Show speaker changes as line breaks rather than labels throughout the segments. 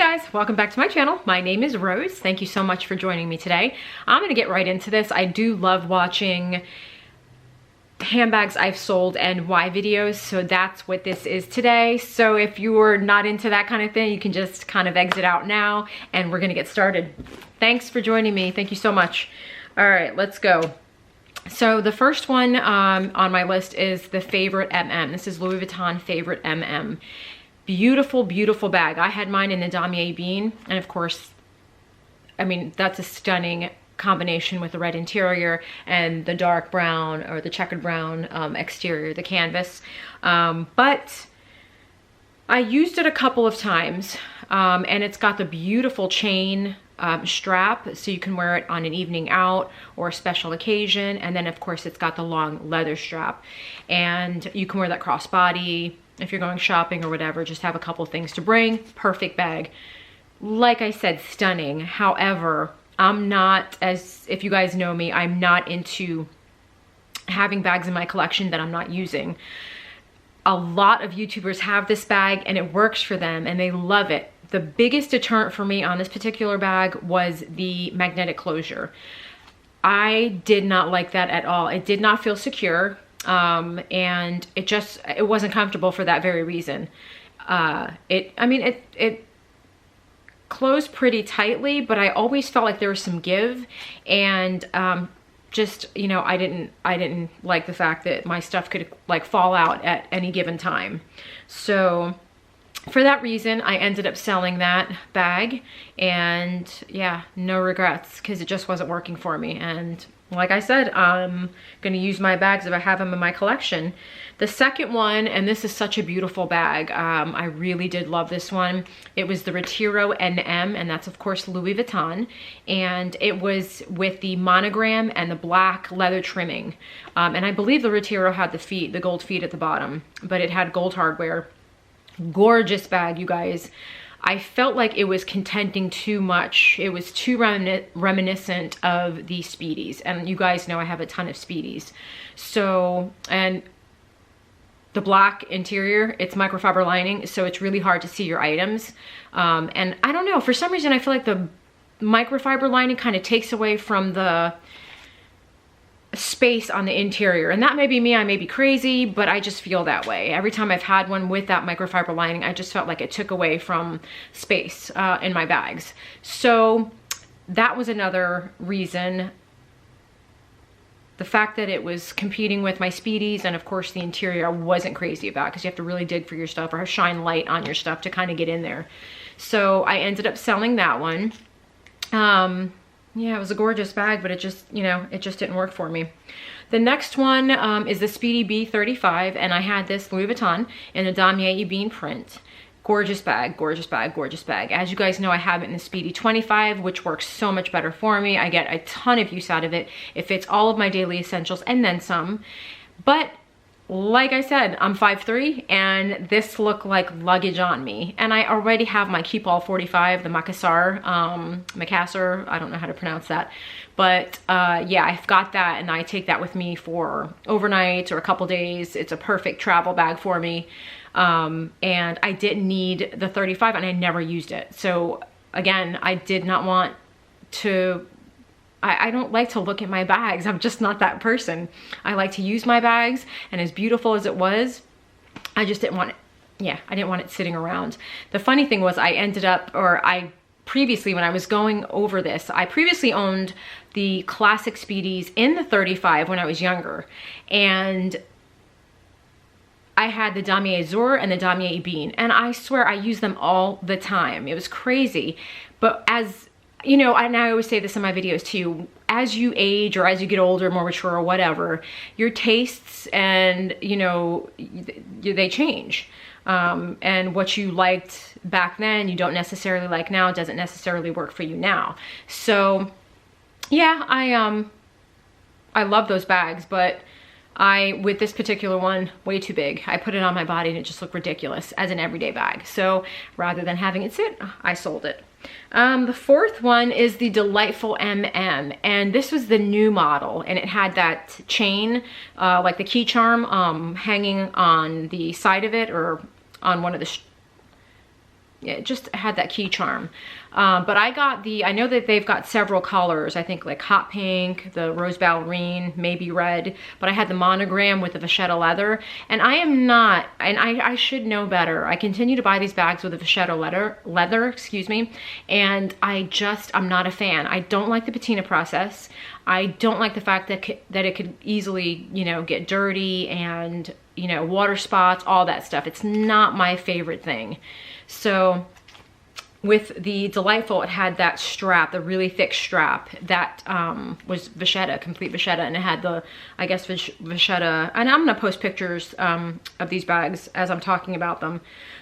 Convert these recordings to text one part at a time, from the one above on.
guys, welcome back to my channel. My name is Rose. Thank you so much for joining me today. I'm gonna get right into this. I do love watching handbags I've sold and why videos, so that's what this is today. So if you're not into that kind of thing, you can just kind of exit out now and we're gonna get started. Thanks for joining me. Thank you so much. All right, let's go. So the first one on my list is the Favorite MM. This is Louis Vuitton Favorite MM. Beautiful, beautiful bag. I had mine in the damier bean, and of course, I mean, that's a stunning combination with the red interior and the dark brown or the checkered brown exterior, the canvas. But I used it a couple of times, and it's got the beautiful chain strap, so you can wear it on an evening out or a special occasion. And then of course it's got the long leather strap, and you can wear that crossbody if you're going shopping or whatever. Just have a couple things to bring. Perfect bag. Like I said, stunning. However, I'm not, as if you guys know me, I'm not into having bags in my collection that I'm not using. A lot of YouTubers have this bag and it works for them and they love it. The biggest deterrent for me on this particular bag was the magnetic closure. I did not like that at all. It did not feel secure, and it wasn't comfortable for that very reason. It closed pretty tightly, but I always felt like there was some give, and just, you know, I didn't like the fact that my stuff could like fall out at any given time. So for that reason, I ended up selling that bag, and yeah, no regrets, because it just wasn't working for me. And like I said, I'm gonna use my bags if I have them in my collection. The second one, and this is such a beautiful bag, I really did love this one. It was the Retiro NM, and that's of course Louis Vuitton, and it was with the monogram and the black leather trimming. And I believe the Retiro had the gold feet at the bottom, but it had gold hardware. Gorgeous bag, you guys. I felt like it was contending too much. It was too reminiscent of the Speedies, and you guys know I have a ton of Speedies. So, and the black interior, it's microfiber lining, so it's really hard to see your items. And I don't know, for some reason I feel like the microfiber lining kind of takes away from the space on the interior, and that may be me, I may be crazy, but I just feel that way. Every time I've had one with that microfiber lining, I just felt like it took away from space in my bags. So that was another reason. The fact that it was competing with my Speedies, and of course the interior I wasn't crazy about, because you have to really dig for your stuff or shine light on your stuff to kind of get in there. So I ended up selling that one. Yeah, it was a gorgeous bag, but it just, you know, it just didn't work for me. The next one is the Speedy B35, and I had this Louis Vuitton in the damier bean print. Gorgeous bag, gorgeous bag, gorgeous bag. As you guys know, I have it in the Speedy 25, which works so much better for me. I get a ton of use out of it. It fits all of my daily essentials and then some. But like I said, I'm 5'3", and this looked like luggage on me. And I already have my Keep All 45, the Macassar, I don't know how to pronounce that. But yeah, I've got that, and I take that with me for overnight or a couple days. It's a perfect travel bag for me. And I didn't need the 35, and I never used it. So again, I did not want to, I don't like to look at my bags. I'm just not that person. I like to use my bags, and as beautiful as it was, I just didn't want it. Yeah, I didn't want it sitting around. The funny thing was I previously, when I was going over this, I previously owned the classic Speedies in the 35 when I was younger, and I had the damier azur and the damier bean, and I swear I used them all the time. It was crazy. But as you know, and I always say this in my videos too, as you age or as you get older, more mature or whatever, your tastes and, you know, they change. And what you liked back then, you don't necessarily like now, doesn't necessarily work for you now. So yeah, I love those bags, but with this particular one, way too big. I put it on my body and it just looked ridiculous as an everyday bag. So rather than having it sit, I sold it. The fourth one is the Delightful MM, and this was the new model, and it had that chain, like the key charm, hanging on the side of it, or on one of the it just had that key charm. But I got I know that they've got several colors. I think like hot pink, the rose ballerine, maybe red, but I had the monogram with the vachetta leather, and I am not, and I should know better. I continue to buy these bags with the vachetta leather, excuse me, and I'm not a fan. I don't like the patina process. I don't like the fact that it could easily, you know, get dirty and, you know, water spots, all that stuff. It's not my favorite thing. So with the Delightful, it had that strap, the really thick strap that was vachetta, complete vachetta, and it had the, I guess, vachetta, and I'm gonna post pictures of these bags as I'm talking about them.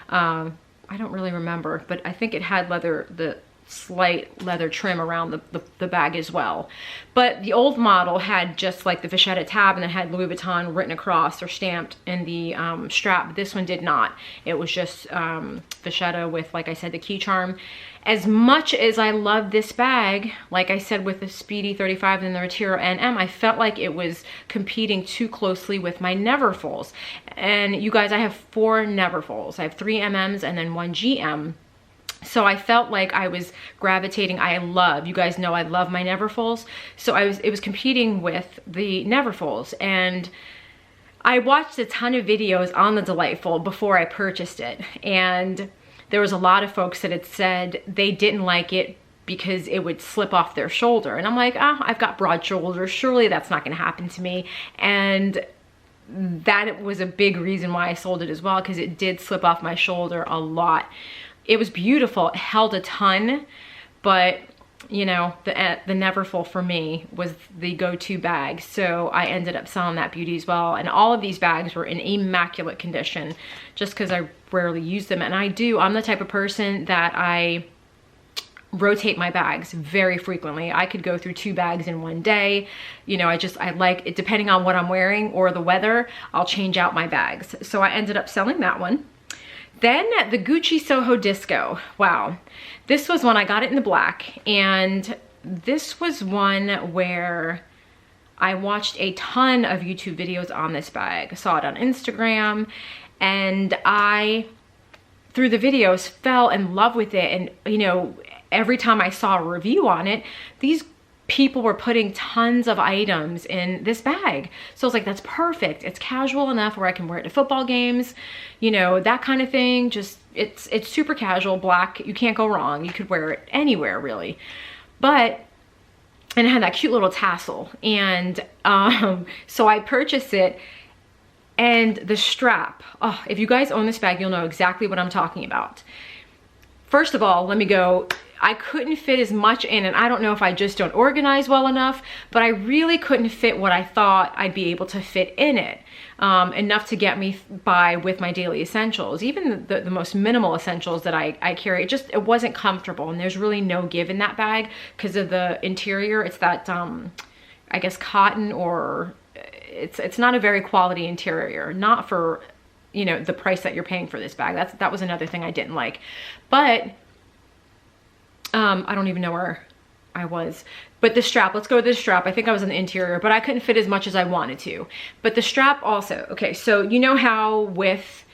I don't really remember, but I think it had the slight leather trim around the bag as well. But the old model had just like the vachetta tab, and it had Louis Vuitton written across or stamped in the strap. This one did not. It was just vachetta with, like I said, the key charm. As much as I love this bag, like I said with the Speedy 35 and the Retiro NM, I felt like it was competing too closely with my Neverfulls. And you guys, I have 4 Neverfulls. I have 3 MMs and then 1 GM. So I felt like I was gravitating, you guys know I love my Neverfulls. So it was competing with the Neverfulls, and I watched a ton of videos on the Delightful before I purchased it. And there was a lot of folks that had said they didn't like it because it would slip off their shoulder. And I'm like, I've got broad shoulders. Surely that's not gonna happen to me. And that was a big reason why I sold it as well, because it did slip off my shoulder a lot. It was beautiful, it held a ton, but you know, the Neverfull for me was the go-to bag. So I ended up selling that beauty as well. And all of these bags were in immaculate condition just because I rarely use them. And I'm the type of person that I rotate my bags very frequently. I could go through 2 bags in one day. You know, I like it, depending on what I'm wearing or the weather, I'll change out my bags. So I ended up selling that one. Then the Gucci Soho Disco. Wow. This was one, I got it in the black, and this was one where I watched a ton of YouTube videos on this bag. I saw it on Instagram, and I, through the videos, fell in love with it. And you know, every time I saw a review on it, these people were putting tons of items in this bag. So I was like, that's perfect. It's casual enough where I can wear it to football games, you know, that kind of thing. Just, it's super casual, black. You can't go wrong. You could wear it anywhere really. And it had that cute little tassel. And so I purchased it, and the strap, oh, if you guys own this bag, you'll know exactly what I'm talking about. First of all, let me go, I couldn't fit as much in, and I don't know if I just don't organize well enough, but I really couldn't fit what I thought I'd be able to fit in it. Enough to get me by with my daily essentials. Even the most minimal essentials that I carry, it wasn't comfortable, and there's really no give in that bag because of the interior. It's that, I guess, cotton, or it's not a very quality interior, not for, you know, the price that you're paying for this bag. That was another thing I didn't like. But I don't even know where I was. But the strap, let's go with the strap. I think I was in the interior, but I couldn't fit as much as I wanted to. But the strap also, okay, so you know how with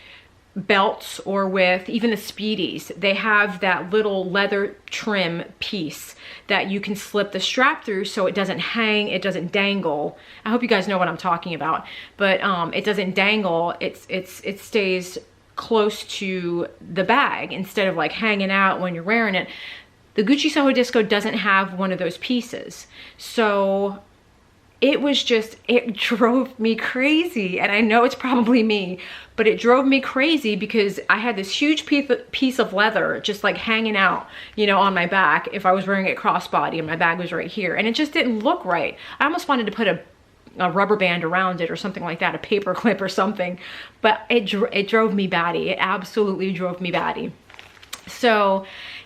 belts or with even the Speedies, they have that little leather trim piece that you can slip the strap through so it doesn't hang, it doesn't dangle. I hope you guys know what I'm talking about. But it doesn't dangle, it stays close to the bag instead of like hanging out when you're wearing it. The Gucci Soho Disco doesn't have one of those pieces. So it was just, it drove me crazy. And I know it's probably me, but it drove me crazy because I had this huge piece of leather just like hanging out, you know, on my back if I was wearing it crossbody and my bag was right here. And it just didn't look right. I almost wanted to put a rubber band around it or something like that, a paper clip or something, but it drove me batty. It absolutely drove me batty. So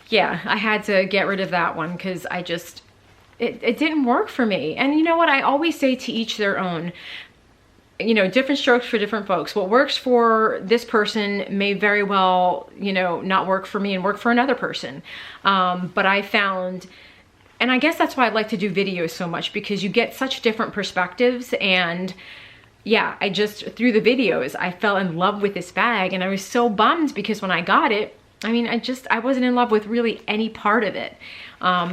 yeah, I had to get rid of that one because it didn't work for me. And you know what? I always say to each their own. You know, different strokes for different folks. What works for this person may very well, you know, not work for me and work for another person. But I found, and I guess that's why I like to do videos so much, because you get such different perspectives. And yeah, through the videos, I fell in love with this bag, and I was so bummed because when I got it, I mean, I wasn't in love with really any part of it.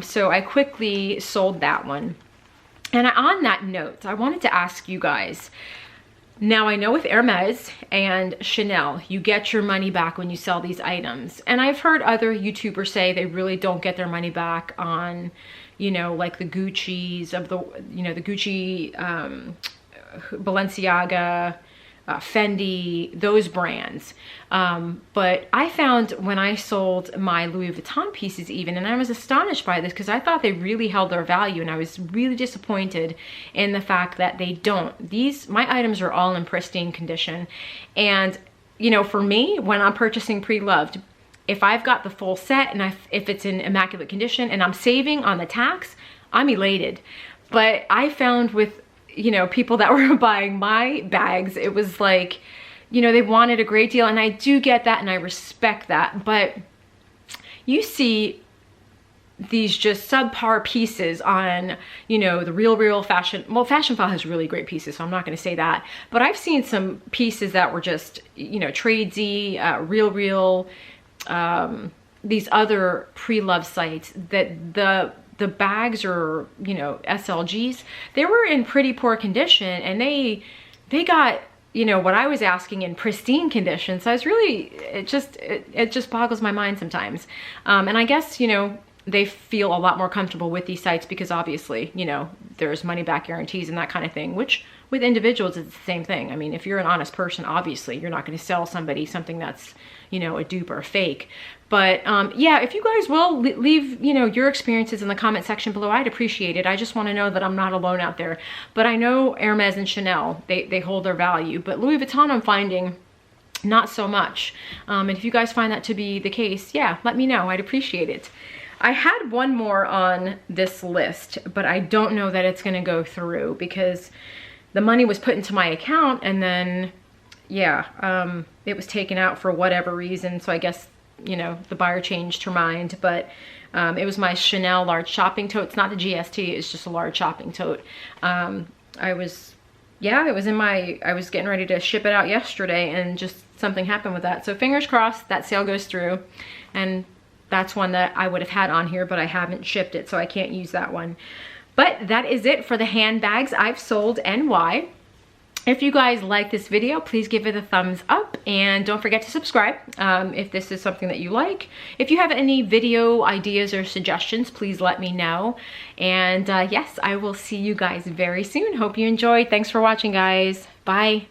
So I quickly sold that one. And on that note, I wanted to ask you guys, now I know with Hermes and Chanel, you get your money back when you sell these items. And I've heard other YouTubers say they really don't get their money back on, you know, like the Gucci's of the, you know, the Gucci, Balenciaga, Fendi, those brands. But I found when I sold my Louis Vuitton pieces even, and I was astonished by this because I thought they really held their value, and I was really disappointed in the fact that they don't. My items are all in pristine condition. And, you know, for me, when I'm purchasing pre-loved, if I've got the full set and if it's in immaculate condition and I'm saving on the tax, I'm elated. But I found with, you know, people that were buying my bags, it was like, you know, they wanted a great deal, and I do get that and I respect that. But you see these just subpar pieces on, you know, the Real Fashion. Well, Fashion File has really great pieces, so I'm not going to say that. But I've seen some pieces that were just, you know, Tradesy, Real, these other pre-love sites that the bags or, you know, SLGs, they were in pretty poor condition, and they got, you know, what I was asking in pristine condition. So I was really, it just boggles my mind sometimes. And I guess, you know, they feel a lot more comfortable with these sites because obviously, you know, there's money back guarantees and that kind of thing, which with individuals, it's the same thing. I mean, if you're an honest person, obviously you're not going to sell somebody something that's, you know, a dupe or a fake. But yeah, if you guys will leave, you know, your experiences in the comment section below, I'd appreciate it. I just want to know that I'm not alone out there. But I know Hermes and Chanel, they hold their value. But Louis Vuitton, I'm finding not so much. And if you guys find that to be the case, yeah, let me know. I'd appreciate it. I had one more on this list, but I don't know that it's going to go through because the money was put into my account and then, yeah, it was taken out for whatever reason. So I guess, you know, the buyer changed her mind, but it was my Chanel large shopping tote. It's not the GST, it's just a large shopping tote. I was getting ready to ship it out yesterday and just something happened with that. So fingers crossed that sale goes through, and that's one that I would have had on here, but I haven't shipped it, so I can't use that one. But that is it for the handbags I've sold and why. If you guys like this video, please give it a thumbs up and don't forget to subscribe if this is something that you like. If you have any video ideas or suggestions, please let me know. And yes, I will see you guys very soon. Hope you enjoyed. Thanks for watching, guys. Bye.